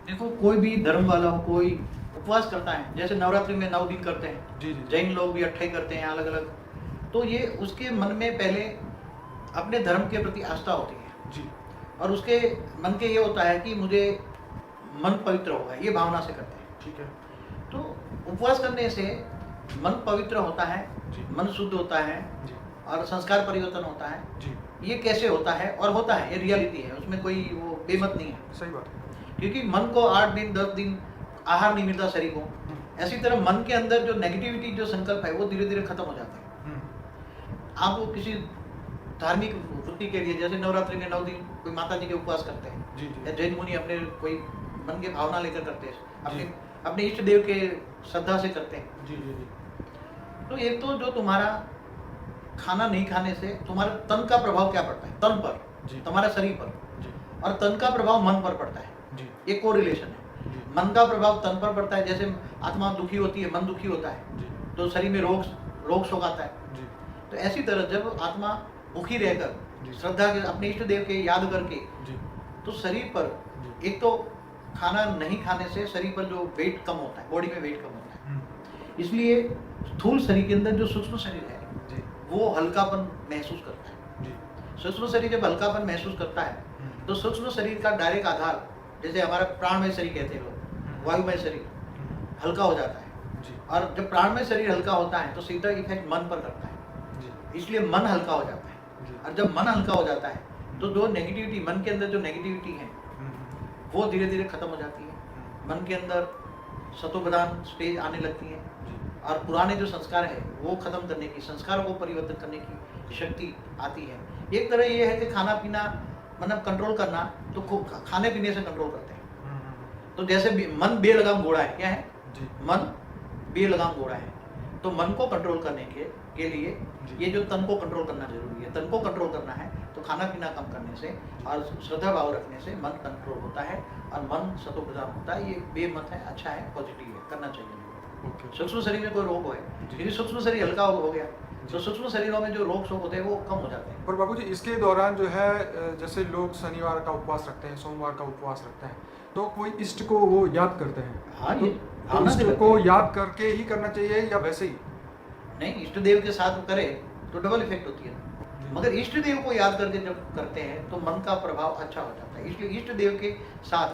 देखो, कोई भी धर्म वाला हो, कोई उपवास करता है, जैसे नवरात्रि में 9 दिन करते हैं, जी, जी, जी। जैन लोग भी 28 करते हैं अलग अलग। तो ये उसके मन में पहले अपने धर्म के प्रति आस्था होती है, जी, और उसके मन के ये होता है कि मुझे मन पवित्र होगा, ये भावना से करते हैं। ठीक है। तो उपवास करने से मन पवित्र होता है, जी। मन शुद्ध होता है, जी, और संस्कार परिवर्तन होता है। जी, ये कैसे होता है? और होता है, ये रियलिटी है, उसमें कोई वो बेमत नहीं है। सही बात है। क्योंकि मन को 8 दिन 10 दिन आहार नहीं मिलता शरीर को, ऐसी तरह मन के अंदर जो नेगेटिविटी, जो संकल्प है, वो धीरे धीरे खत्म हो जाता है। आप किसी धार्मिक वृत्ति के लिए, जैसे नवरात्रि में 9 दिन कोई माता जी के उपवास करते हैं, जी, जी। या जैन मुनि अपने कोई मन की भावना लेकर करते हैं, जी। अपने अपने इष्ट देव के श्रद्धा से करते हैं। जी, जी, जी। तो एक तो जो तुम्हारा खाना नहीं खाने से तुम्हारे तन का प्रभाव क्या पड़ता है, तन पर, जी। तुम्हारे शरीर पर, जी, और तन का प्रभाव मन पर पड़ता है। जी, ये कोरिलेशन है। जी, मन का प्रभाव तन पर पड़ता है, जैसे आत्मा दुखी होती है, मन दुखी होता है, जी, तो शरीर में रोग शोक आता है। जी, तो ऐसी तरह जब आत्मा मुखी रहकर जी। श्रद्धा के अपने इष्ट देव के याद करके, जी, तो शरीर पर जी। एक तो खाना नहीं खाने से शरीर पर जो वेट कम होता है, बॉडी में वेट कम होता है, इसलिए स्थूल शरीर के अंदर जो सूक्ष्म शरीर है, जी, वो हल्कापन महसूस करता है। जी। सूक्ष्म शरीर जब हल्कापन महसूस करता है, तो सूक्ष्म शरीर का डायरेक्ट आधार, जैसे हमारा प्राणमय शरीर कहते हैं लोग, वायुमय शरीर, हल्का हो जाता है। जी, और जब प्राणमय शरीर हल्का होता है, तो सीधा इफेक्ट मन पर करता है, जी, इसलिए मन हल्का हो जाता है। जी। और जब मन हल्का हो जाता है, तो जो नेगेटिविटी, मन के अंदर जो नेगेटिविटी है, वो धीरे धीरे खत्म हो जाती है। मन के अंदर सतोप्रधान स्टेज आने लगती है, जी, और पुराने जो संस्कार है वो खत्म करने की, संस्कारों को परिवर्तन करने की शक्ति आती है। एक तरह ये है कि खाना पीना मतलब कंट्रोल करना, तो खाने पीने से कंट्रोल करते हैं। तो जैसे मन बेलगाम घोड़ा है, क्या है? जी, मन बेलगाम घोड़ा है। तो मन को कंट्रोल करने के लिए जी। ये जो तन को कंट्रोल करना जरूरी है। तन को कंट्रोल करना है तो खाना पीना कम करने से और श्रद्धा भाव रखने से मन कंट्रोल होता है, और मन सतोप्रधान होता है। ये बेमत है, अच्छा है, पॉजिटिव है, करना चाहिए। ओके। सूक्ष्म शरीर में कोई रोग है, जी। क्योंकि सूक्ष्म शरीर हल्का हो गया, तो सूक्ष्म शरीरों में जो रोग शोक होते हैं वो कम हो जाते हैं। पर बाबू जी, इसके दौरान जो है जैसे लोग शनिवार का उपवास रखते हैं, सोमवार का उपवास रखते हैं, तो कोई इष्ट को वो याद करते हैं। हाँ, तो, ये तो भावना से इष्ट करते को हैं। याद करके ही करना चाहिए या वैसे ही? नहीं, इष्ट देव के साथ करे तो डबल इफेक्ट होती है, मगर इष्ट देव को याद करके जब करते हैं तो मन का प्रभाव अच्छा हो जाता है। इसलिए इष्ट देव के साथ